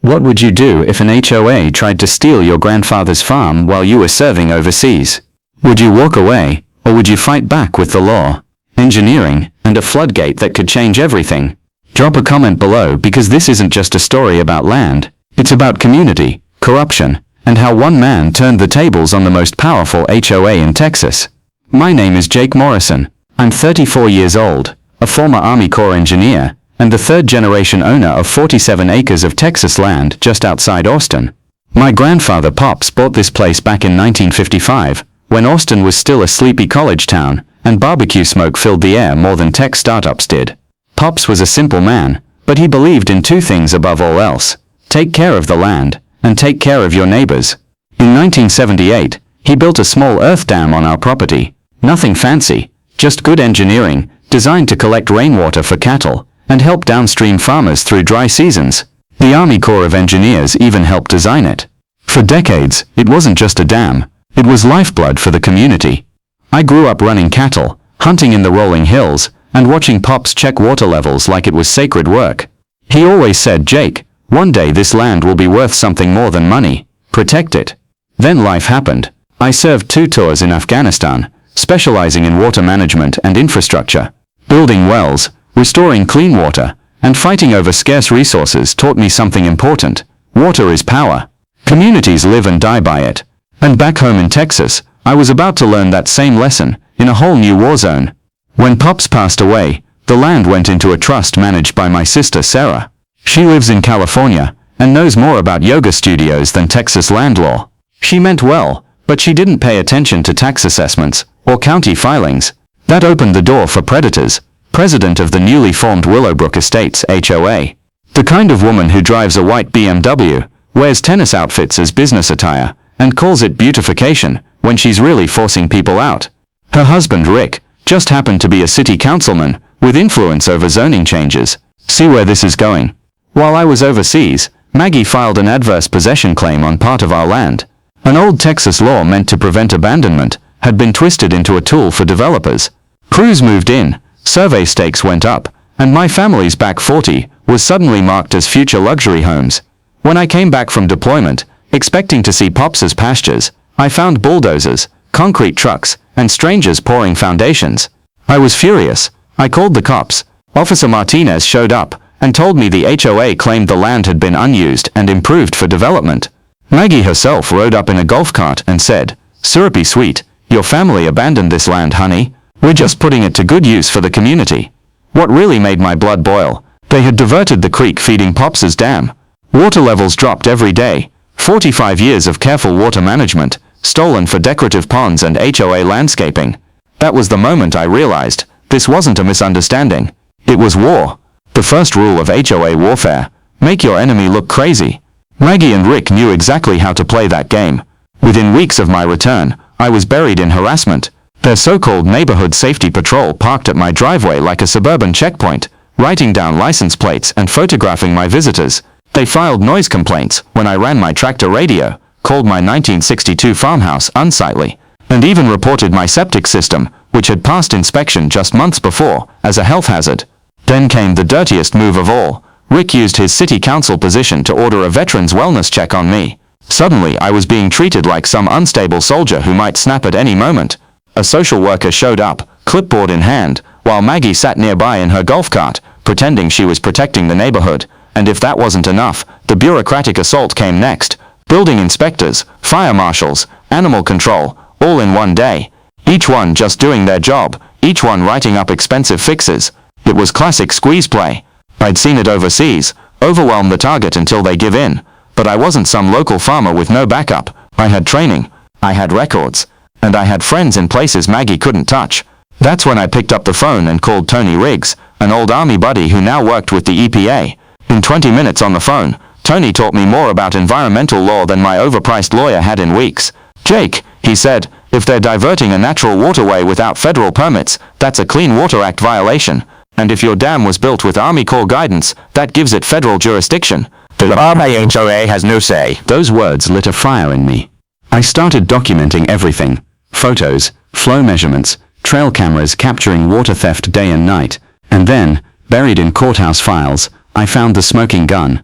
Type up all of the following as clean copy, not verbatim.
What would you do if an HOA tried to steal your grandfather's farm while you were serving overseas? Would you walk away, or would you fight back with the law, engineering, and a floodgate that could change everything? Drop a comment below, because this isn't just a story about land, it's about community, corruption, and how one man turned the tables on the most powerful HOA in Texas. My name is Jake Morrison. I'm 34 years old, a former Army Corps engineer, and the third-generation owner of 47 acres of Texas land just outside Austin. My grandfather Pops bought this place back in 1955, when Austin was still a sleepy college town, and barbecue smoke filled the air more than tech startups did. Pops was a simple man, but he believed in two things above all else: take care of the land, and take care of your neighbors. In 1978, he built a small earth dam on our property. Nothing fancy, just good engineering, designed to collect rainwater for cattle, and help downstream farmers through dry seasons. The Army Corps of Engineers even helped design it. For decades, it wasn't just a dam, it was lifeblood for the community. I grew up running cattle, hunting in the rolling hills, and watching Pops check water levels like it was sacred work. He always said, "Jake, one day this land will be worth something more than money. Protect it." Then life happened. I served 2 tours in Afghanistan, specializing in water management and infrastructure. Building wells, restoring clean water, and fighting over scarce resources taught me something important. Water is power. Communities live and die by it. And back home in Texas, I was about to learn that same lesson, in a whole new war zone. When Pops passed away, the land went into a trust managed by my sister Sarah. She lives in California, and knows more about yoga studios than Texas land law. She meant well, but she didn't pay attention to tax assessments, or county filings. That opened the door for predators. President of the newly formed Willowbrook Estates HOA. The kind of woman who drives a white BMW, wears tennis outfits as business attire, and calls it beautification, when she's really forcing people out. Her husband Rick just happened to be a city councilman, with influence over zoning changes. See where this is going. While I was overseas, Maggie filed an adverse possession claim on part of our land. An old Texas law meant to prevent abandonment had been twisted into a tool for developers. Crews moved in, survey stakes went up, and my family's back 40 was suddenly marked as future luxury homes. When I came back from deployment, expecting to see Pops's pastures, I found bulldozers, concrete trucks, and strangers pouring foundations. I was furious. I called the cops. Officer Martinez showed up and told me the HOA claimed the land had been unused and improved for development. Maggie herself rode up in a golf cart and said, "Syrupy sweet, your family abandoned this land, honey. We're just putting it to good use for the community." What really made my blood boil: they had diverted the creek feeding Pops's dam. Water levels dropped every day. 45 years of careful water management, stolen for decorative ponds and HOA landscaping. That was the moment I realized, this wasn't a misunderstanding. It was war. The first rule of HOA warfare: make your enemy look crazy. Maggie and Rick knew exactly how to play that game. Within weeks of my return, I was buried in harassment. Their so-called neighborhood safety patrol parked at my driveway like a suburban checkpoint, writing down license plates and photographing my visitors. They filed noise complaints when I ran my tractor radio, called my 1962 farmhouse unsightly, and even reported my septic system, which had passed inspection just months before, as a health hazard. Then came the dirtiest move of all. Rick used his city council position to order a veterans wellness check on me. Suddenly I was being treated like some unstable soldier who might snap at any moment. A social worker showed up, clipboard in hand, while Maggie sat nearby in her golf cart, pretending she was protecting the neighborhood. And if that wasn't enough, the bureaucratic assault came next. Building inspectors, fire marshals, animal control, all in one day. Each one just doing their job, each one writing up expensive fixes. It was classic squeeze play. I'd seen it overseas: overwhelm the target until they give in. But I wasn't some local farmer with no backup. I had training, I had records, and I had friends in places Maggie couldn't touch. That's when I picked up the phone and called Tony Riggs, an old army buddy who now worked with the EPA. In 20 minutes on the phone, Tony taught me more about environmental law than my overpriced lawyer had in weeks. "Jake," he said, "if they're diverting a natural waterway without federal permits, that's a Clean Water Act violation. And if your dam was built with Army Corps guidance, that gives it federal jurisdiction. The Army HOA has no say." Those words lit a fire in me. I started documenting everything: photos, flow measurements, trail cameras capturing water theft day and night, and then, buried in courthouse files, I found the smoking gun.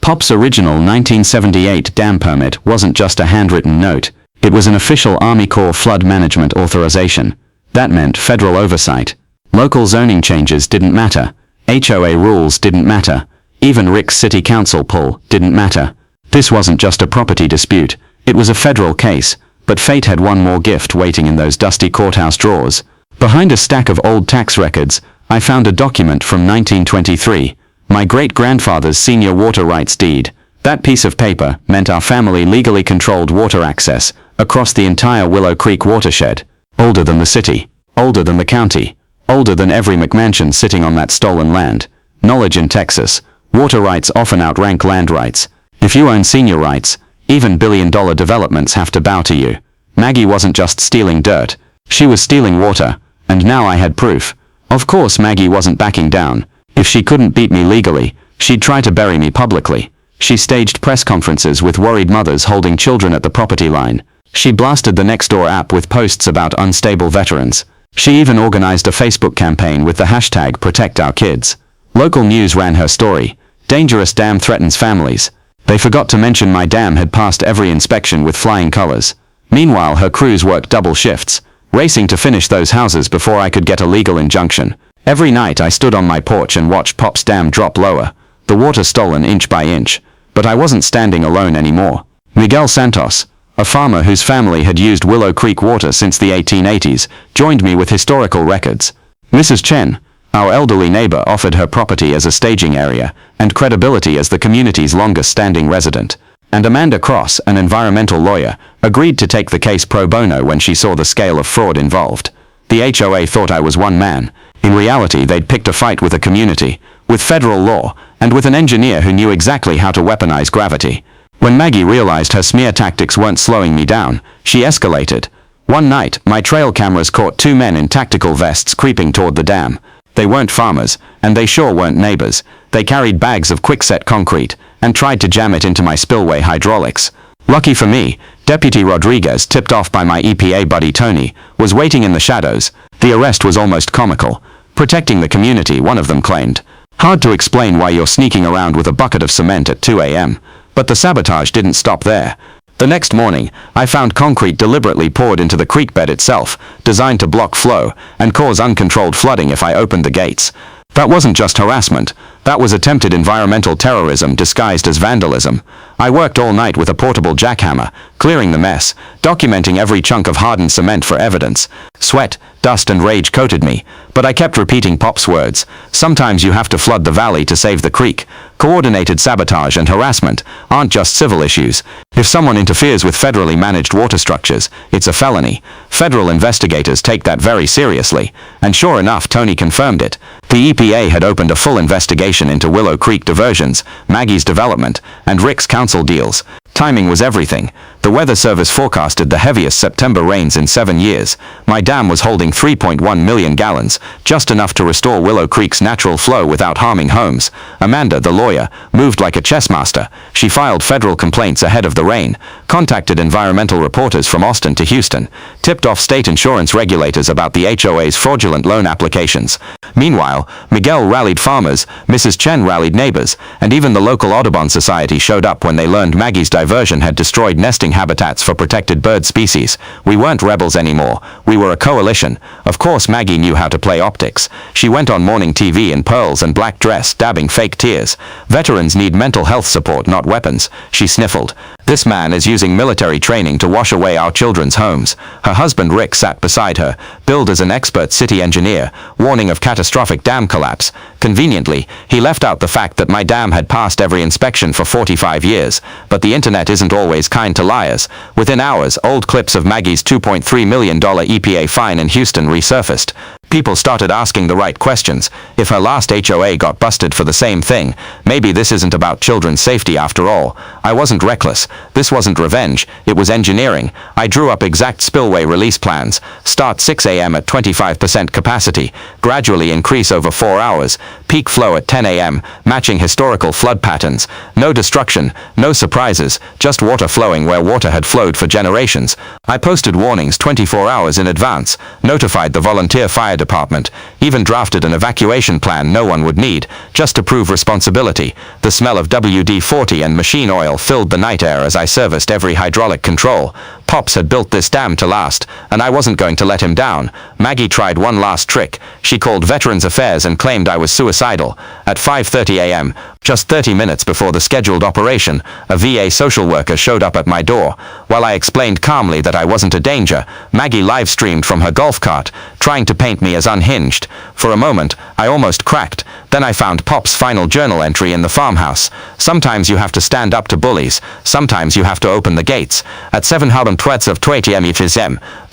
Pop's original 1978 dam permit wasn't just a handwritten note, it was an official Army Corps flood management authorization. That meant federal oversight. Local zoning changes didn't matter. HOA rules didn't matter. Even Rick's city council pull didn't matter. This wasn't just a property dispute, it was a federal case, but fate had one more gift waiting in those dusty courthouse drawers. Behind a stack of old tax records, I found a document from 1923, my great-grandfather's senior water rights deed. That piece of paper meant our family legally controlled water access across the entire Willow Creek watershed. Older than the city, older than the county, older than every McMansion sitting on that stolen land. Knowledge in Texas, water rights often outrank land rights. If you own senior rights, even billion-dollar developments have to bow to you. Maggie wasn't just stealing dirt, she was stealing water, and now I had proof. Of course Maggie wasn't backing down. If she couldn't beat me legally, she'd try to bury me publicly. She staged press conferences with worried mothers holding children at the property line. She blasted the Nextdoor app with posts about unstable veterans. She even organized a Facebook campaign with the hashtag #ProtectOurKids. Local news ran her story. Dangerous dam threatens families. They forgot to mention my dam had passed every inspection with flying colors. Meanwhile her crews worked double shifts, racing to finish those houses before I could get a legal injunction. Every night I stood on my porch and watched Pop's dam drop lower, the water stolen inch by inch. But I wasn't standing alone anymore. Miguel Santos, a farmer whose family had used Willow Creek water since the 1880s, joined me with historical records. Mrs. Chen, our elderly neighbor, offered her property as a staging area, and credibility as the community's longest-standing resident. And Amanda Cross, an environmental lawyer, agreed to take the case pro bono when she saw the scale of fraud involved. The HOA thought I was one man. In reality, they'd picked a fight with a community, with federal law, and with an engineer who knew exactly how to weaponize gravity. When Maggie realized her smear tactics weren't slowing me down, she escalated. One night, my trail cameras caught two men in tactical vests creeping toward the dam. They weren't farmers, and they sure weren't neighbors. They carried bags of quickset concrete, and tried to jam it into my spillway hydraulics. Lucky for me, Deputy Rodriguez, tipped off by my EPA buddy Tony, was waiting in the shadows. The arrest was almost comical. Protecting the community, one of them claimed. Hard to explain why you're sneaking around with a bucket of cement at 2 a.m. But the sabotage didn't stop there. The next morning, I found concrete deliberately poured into the creek bed itself, designed to block flow and cause uncontrolled flooding if I opened the gates. That wasn't just harassment, that was attempted environmental terrorism disguised as vandalism. I worked all night with a portable jackhammer, clearing the mess, documenting every chunk of hardened cement for evidence. Sweat, dust and rage coated me, but I kept repeating Pop's words. Sometimes you have to flood the valley to save the creek. Coordinated sabotage and harassment aren't just civil issues. If someone interferes with federally managed water structures, it's a felony. Federal investigators take that very seriously, and sure enough, Tony confirmed it. The EPA had opened a full investigation into Willow Creek diversions, Maggie's development, and Rick's council deals. Timing was everything. The Weather Service forecasted the heaviest September rains in 7 years. My dam was holding 3.1 million gallons, just enough to restore Willow Creek's natural flow without harming homes. Amanda, the lawyer, moved like a chess master. She filed federal complaints ahead of the rain, contacted environmental reporters from Austin to Houston, tipped off state insurance regulators about the HOA's fraudulent loan applications. Meanwhile, Miguel rallied farmers, Mrs. Chen rallied neighbors, and even the local Audubon Society showed up when they learned Maggie's diversion had destroyed nesting habitats for protected bird species. We weren't rebels anymore. We were a coalition. Of course Maggie knew how to play optics. She went on morning TV in pearls and black dress, dabbing fake tears. Veterans need mental health support, not weapons. She sniffled. This man is using military training to wash away our children's homes. Her husband Rick sat beside her, billed as an expert city engineer, warning of catastrophic dam collapse. Conveniently, he left out the fact that my dam had passed every inspection for 45 years. But the internet isn't always kind to liars. Within hours, old clips of Maggie's $2.3 million EPA fine in Houston resurfaced. People started asking the right questions. If her last HOA got busted for the same thing, maybe this isn't about children's safety after all. I wasn't reckless. This wasn't revenge. It was engineering. I drew up exact spillway release plans. Start 6 a.m. at 25% capacity. Gradually increase over 4 hours. Peak flow at 10 a.m., matching historical flood patterns. No destruction, no surprises, just water flowing where water had flowed for generations. I posted warnings 24 hours in advance, notified the volunteer fire department, even drafted an evacuation plan no one would need, just to prove responsibility. The smell of WD-40 and machine oil filled the night air as I serviced every hydraulic control. Pops had built this dam to last, and I wasn't going to let him down. Maggie tried one last trick. She called Veterans Affairs and claimed I was suicidal. At 5:30 a.m., just 30 minutes before the scheduled operation, a VA social worker showed up at my door. While I explained calmly that I wasn't a danger, Maggie live-streamed from her golf cart, trying to paint me as unhinged. For a moment, I almost cracked. Then I found Pop's final journal entry in the farmhouse. Sometimes you have to stand up to bullies. Sometimes you have to open the gates. At 7:20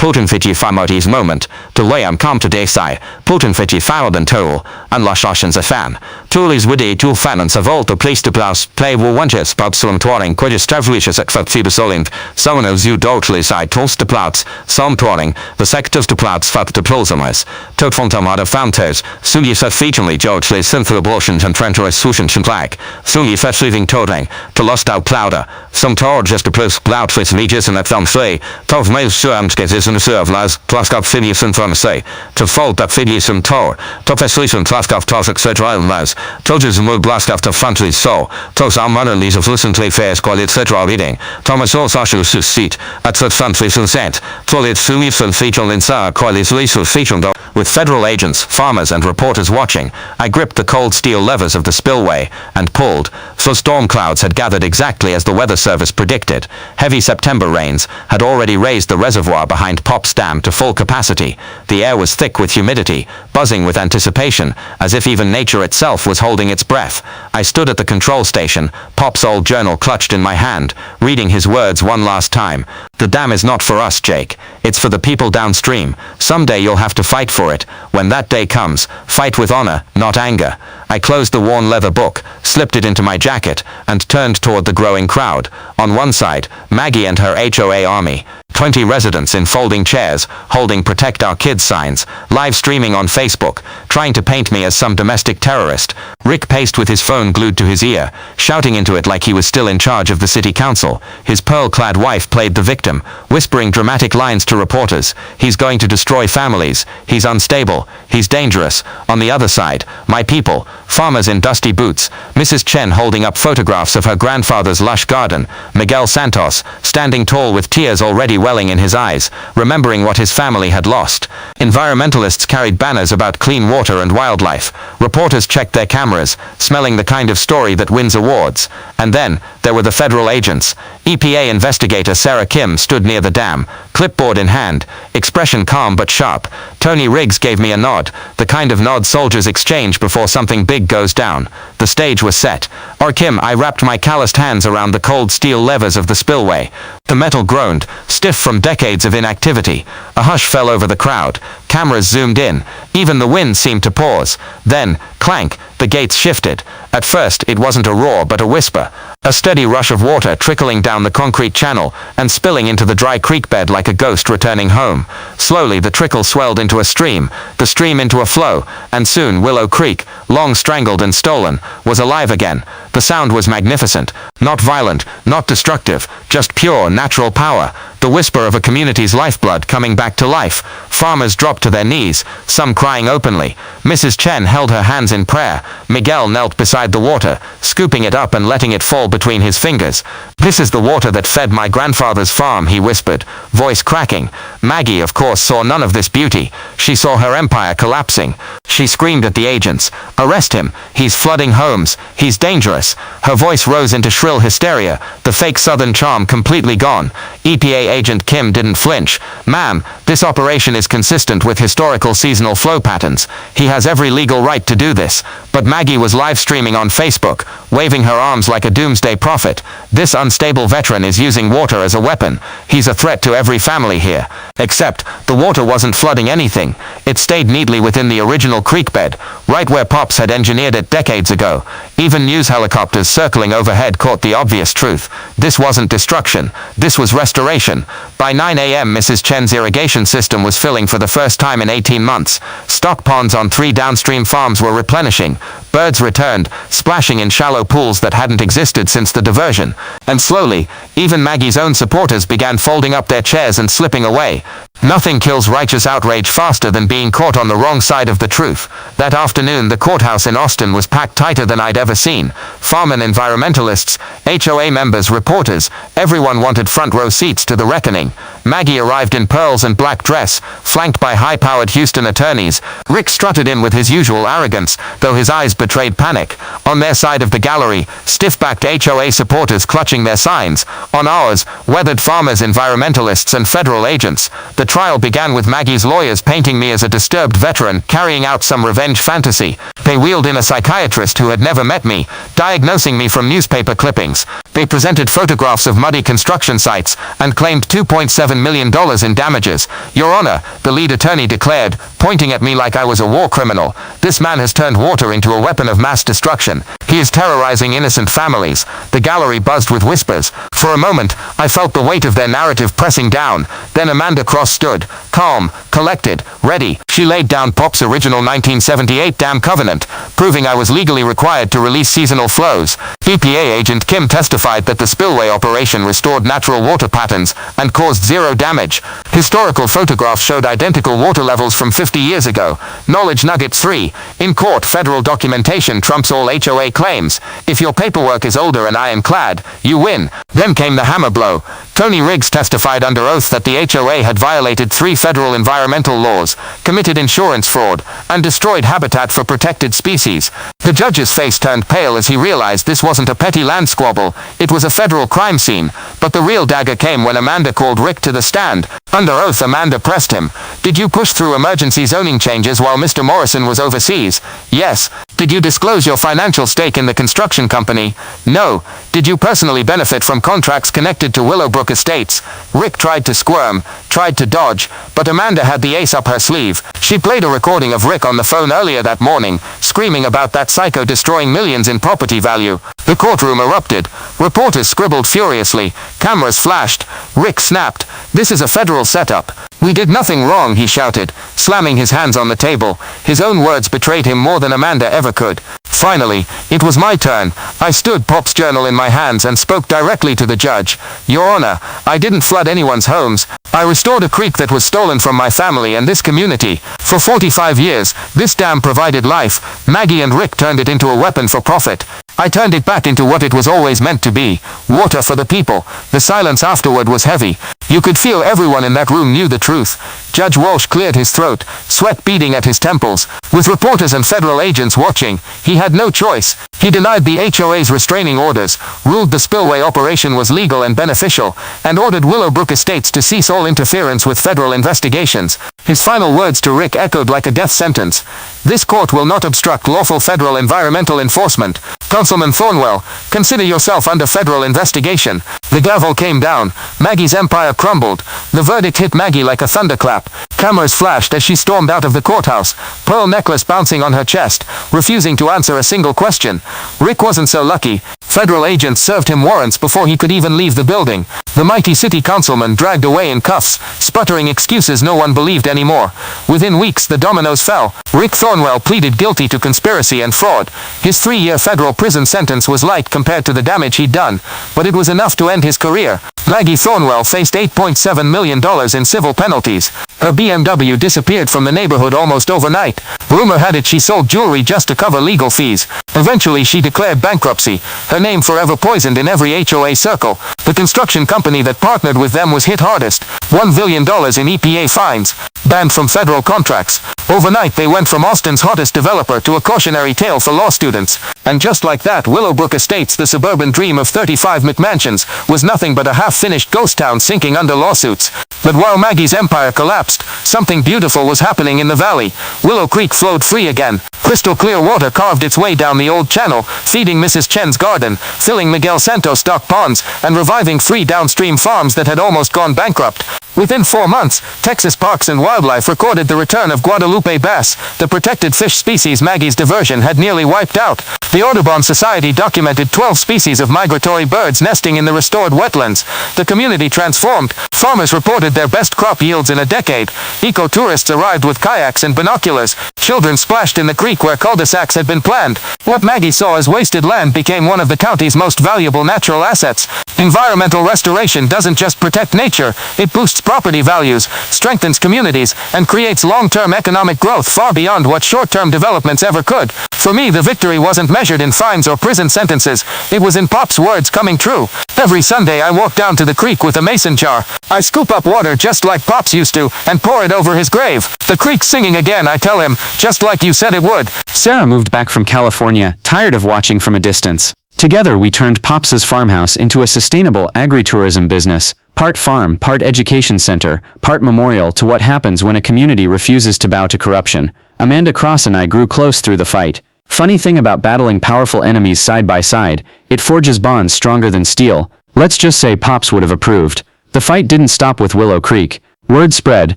Pulten moment, to Liam come to Desai, Pulten and Tool, and Lashashans a fan. Toolis widi tool fan and Savolta place to blouse, play will wanches, Pubsulum touring, quidus travlicious ekvat fibusolint, someone else you doltly side tools to plouts, some touring, the sectors to plouts fat to plausamis, Totfontamada fantos, Sugi set featurely Georgely synthro abortions and trentoris sushant flag, Sugi fet leaving toting, to lost out plouder, some tor just to plus plout fit legis and at thumb say, Tov mail suamskes in the serve las, plaskop phineas and from say, to fold that phineas and tor, Tofeslis and plaskop toxic etc. las, Toges and wood blaskop to fantly so, Tos almanalies of listently fairs qual etc. reading, Thomas all sashus seat, at that fantly and sent, Tolit sumis and feature in sa qualis lisu feature. With federal agents, farmers and reporters watching, I gripped the cold steel levers of the spillway and pulled, for storm clouds had gathered exactly as the weather service predicted. Heavy September rains had already raised the reservoir behind Pop's dam to full capacity. The air was thick with humidity, buzzing with anticipation, as if even nature itself was holding its breath. I stood at the control station, Pop's old journal clutched in my hand, reading his words one last time. The dam is not for us, Jake. It's for the people downstream. Someday you'll have to fight for it. When that day comes, fight with honor, not anger. I closed the worn leather book, slipped it into my jacket, and turned toward the growing crowd. On one side, Maggie and her HOA army. 20 residents in folding chairs, holding Protect Our Kids signs, live streaming on Facebook, trying to paint me as some domestic terrorist. Rick paced with his phone glued to his ear, shouting into it like he was still in charge of the city council. His pearl-clad wife played the victim, whispering dramatic lines to reporters. He's going to destroy families. He's unstable. He's dangerous. On the other side, my people, farmers in dusty boots, Mrs. Chen holding up photographs of her grandfather's lush garden, Miguel Santos, standing tall with tears already welling in his eyes, remembering what his family had lost. Environmentalists carried banners about clean water and wildlife. Reporters checked their cameras, smelling the kind of story that wins awards. And then, there were the federal agents. EPA investigator Sarah Kim stood near the dam, clipboard in hand, expression calm but sharp. Tony Riggs gave me a nod, the kind of nod soldiers exchange before something big goes down. The stage was set. Kim, I wrapped my calloused hands around the cold steel levers of the spillway. The metal groaned, stiff from decades of inactivity. A hush fell over the crowd. Cameras zoomed in. Even the wind seemed to pause. Then, clank, the gates shifted. At first, it wasn't a roar but a whisper. A steady rush of water trickling down the concrete channel and spilling into the dry creek bed like a ghost returning home. Slowly, the trickle swelled into a stream, the stream into a flow, and soon Willow Creek, long strangled and stolen, was alive again. The sound was magnificent. Not violent, not destructive, just pure, natural power. The whisper of a community's lifeblood coming back to life. Farmers dropped to their knees, some crying openly. Mrs. Chen held her hands in prayer. Miguel knelt beside the water, scooping it up and letting it fall between his fingers. "This is the water that fed my grandfather's farm," he whispered, voice cracking. Maggie, of course, saw none of this beauty. She saw her empire collapsing. She screamed at the agents, "Arrest him! He's flooding homes! He's dangerous!" Her voice rose into shrill hysteria, the fake southern charm completely gone. EPA agent Kim didn't flinch. "Ma'am, this operation is consistent with historical seasonal flow patterns. He has every legal right to do this." But Maggie was live streaming on Facebook, waving her arms like a doomsday prophet. "This unstable veteran is using water as a weapon. He's a threat to every family here." Except, the water wasn't flooding anything. It stayed neatly within the original creek bed, right where Pops had engineered it decades ago. Even news helicopters circling overhead caught the obvious truth. This wasn't destruction. This was restoration. By 9 a.m. Mrs. Chen's irrigation system was filling for the first time in 18 months. Stock ponds on 3 downstream farms were replenishing. Birds returned, splashing in shallow pools that hadn't existed since the diversion. And slowly, even Maggie's own supporters began folding up their chairs and slipping away. Nothing kills righteous outrage faster than being caught on the wrong side of the truth. That afternoon, the courthouse in Austin was packed tighter than I'd ever seen. Farm and environmentalists, HOA members, reporters, everyone wanted front row seats to the reckoning. Maggie arrived in pearls and black dress, flanked by high-powered Houston attorneys. Rick strutted in with his usual arrogance, though his eyes betrayed panic. On their side of the gallery, stiff-backed HOA supporters clutching their signs. On ours, weathered farmers, environmentalists, and federal agents. The trial began with Maggie's lawyers painting me as a disturbed veteran carrying out some revenge fantasy. They wheeled in a psychiatrist who had never met me, diagnosing me from newspaper clippings. They presented photographs of muddy construction sites and claimed $2.7 million in damages. Your Honor, the lead attorney declared, pointing at me like I was a war criminal, this man has turned water into a weapon of mass destruction. He is terrorizing innocent families. The gallery buzzed with whispers. For a moment, I felt the weight of their narrative pressing down. Then Amanda Cross stood, calm, collected, ready. She laid down Pop's original 1978 dam covenant, proving I was legally required to release seasonal flows. EPA agent Kim testified that the spillway operation restored natural water patterns and caused zero damage. Historical photographs showed identical water levels from 50 years ago. Knowledge nugget 3. In court, federal documentation trumps all HOA claims. If your paperwork is older and ironclad, you win. Then came the hammer blow. Tony Riggs testified under oath that the HOA had violated 3 federal environmental laws, committed insurance fraud, and destroyed habitat for protected species. The judge's face turned pale as he realized this wasn't a petty land squabble, it was a federal crime scene. But the real dagger came when Amanda called Rick to the stand. Under oath, Amanda pressed him. Did you push through emergency zoning changes while Mr. Morrison was overseas? Yes. Did you disclose your financial stake in the construction company? No. Did you personally benefit from contracts connected to Willowbrook Estates? Rick tried to squirm, tried to dodge, but Amanda had the ace up her sleeve. She played a recording of Rick on the phone earlier that morning, screaming about that psycho destroying millions in property value. The courtroom erupted. Reporters scribbled furiously. Cameras flashed. Rick snapped. This is a federal setup. We did nothing wrong, he shouted, slamming his hands on the table. His own words betrayed him more than Amanda ever could. Finally, it was my turn. I stood, Pop's journal in my hands, and spoke directly to the judge. Your Honor, I didn't flood anyone's homes. I restored a creek that was stolen from my family and this community. For 45 years, this dam provided life. Maggie and Rick turned it into a weapon for profit. I turned it back into what it was always meant to be, water for the people. The silence afterward was heavy. You could feel everyone in that room knew the truth. Judge Walsh cleared his throat, sweat beading at his temples. With reporters and federal agents watching, he had no choice. He denied the HOA's restraining orders, ruled the spillway operation was legal and beneficial, and ordered Willowbrook Estates to cease all interference with federal investigations. His final words to Rick echoed like a death sentence. This court will not obstruct lawful federal environmental enforcement. Councilman Thornwell, consider yourself under federal investigation. The gavel came down. Maggie's empire crumbled. The verdict hit Maggie like a thunderclap. Cameras flashed as she stormed out of the courthouse, pearl necklace bouncing on her chest, refusing to answer a single question. Rick wasn't so lucky. Federal agents served him warrants before he could even leave the building. The mighty city councilman dragged away in cuffs, sputtering excuses no one believed anymore. Within weeks, the dominoes fell. Rick Thornwell pleaded guilty to conspiracy and fraud. His 3-year federal prison sentence was light compared to the damage he'd done, but it was enough to end his career. Maggie Thornwell faced $8.7 million in civil penalties. Her BMW disappeared from the neighborhood almost overnight. Rumor had it she sold jewelry just to cover legal fees. Eventually, she declared bankruptcy, her name forever poisoned in every HOA circle. The construction company that partnered with them was hit hardest. $1 billion in EPA fines. Banned from federal contracts. Overnight, they went from Austin's hottest developer to a cautionary tale for law students. And just like that, Willowbrook Estates, the suburban dream of 35 McMansions, was nothing but a half-finished ghost town sinking under lawsuits. But while Maggie's empire collapsed, something beautiful was happening in the valley. Willow Creek flowed free again. Crystal clear water carved its way down the old channel, feeding Mrs. Chen's garden, filling Miguel Santos stock ponds, and reviving 3 downstream farms that had almost gone bankrupt. Within 4 months, Texas Parks and Wildlife recorded the return of Guadalupe bass, the protected fish species Maggie's diversion had nearly wiped out. The Audubon Society documented 12 species of migratory birds nesting in the restored wetlands. The community transformed. Farmers reported their best crop yields in a decade. Eco-tourists arrived with kayaks and binoculars. Children splashed in the creek where cul-de-sacs had been planned. What Maggie saw as wasted land became one of the county's most valuable natural assets. Environmental restoration doesn't just protect nature, it boosts property values, strengthens communities, and creates long-term economic growth far beyond what short-term developments ever could. For me, the victory wasn't measured in fines or prison sentences. It was in Pop's words coming true. Every Sunday I walk down to the creek with a mason jar. I scoop up water just like Pops used to, and pour it over his grave. The creek's singing again, I tell him, just like you said it would. Sarah moved back from California, tired of watching from a distance. Together we turned Pops's farmhouse into a sustainable agritourism business. Part farm, part education center, part memorial to what happens when a community refuses to bow to corruption. Amanda Cross and I grew close through the fight. Funny thing about battling powerful enemies side by side, it forges bonds stronger than steel. Let's just say Pops would have approved. The fight didn't stop with Willow Creek. Word spread.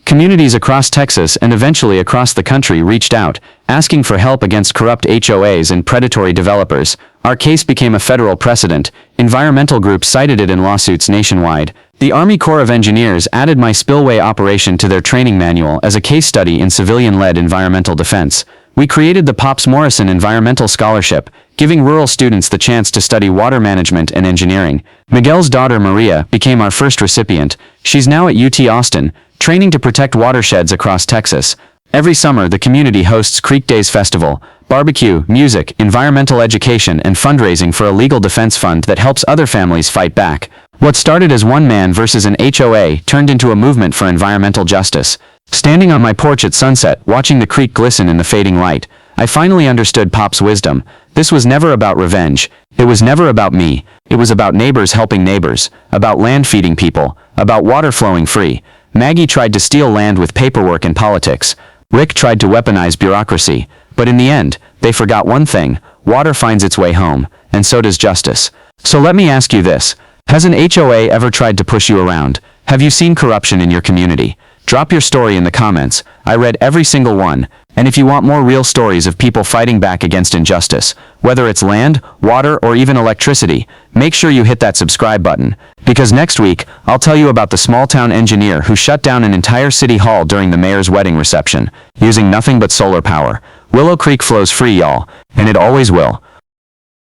Communities across Texas and eventually across the country reached out, asking for help against corrupt HOAs and predatory developers. Our case became a federal precedent. Environmental groups cited it in lawsuits nationwide. The Army Corps of Engineers added my spillway operation to their training manual as a case study in civilian-led environmental defense. We created the Pops Morrison Environmental Scholarship, giving rural students the chance to study water management and engineering. Miguel's daughter Maria became our first recipient. She's now at UT Austin, training to protect watersheds across Texas. Every summer, the community hosts Creek Days Festival, barbecue, music, environmental education, and fundraising for a legal defense fund that helps other families fight back. What started as one man versus an HOA turned into a movement for environmental justice. Standing on my porch at sunset, watching the creek glisten in the fading light, I finally understood Pop's wisdom. This was never about revenge. It was never about me. It was about neighbors helping neighbors, about land feeding people, about water flowing free. Maggie tried to steal land with paperwork and politics. Rick tried to weaponize bureaucracy. But in the end, they forgot one thing: water finds its way home, and so does justice. So let me ask you this. Has an HOA ever tried to push you around? Have you seen corruption in your community? Drop your story in the comments. I read every single one. And if you want more real stories of people fighting back against injustice, whether it's land, water, or even electricity, make sure you hit that subscribe button. Because next week, I'll tell you about the small-town engineer who shut down an entire city hall during the mayor's wedding reception, using nothing but solar power. Willow Creek flows free, y'all, and it always will.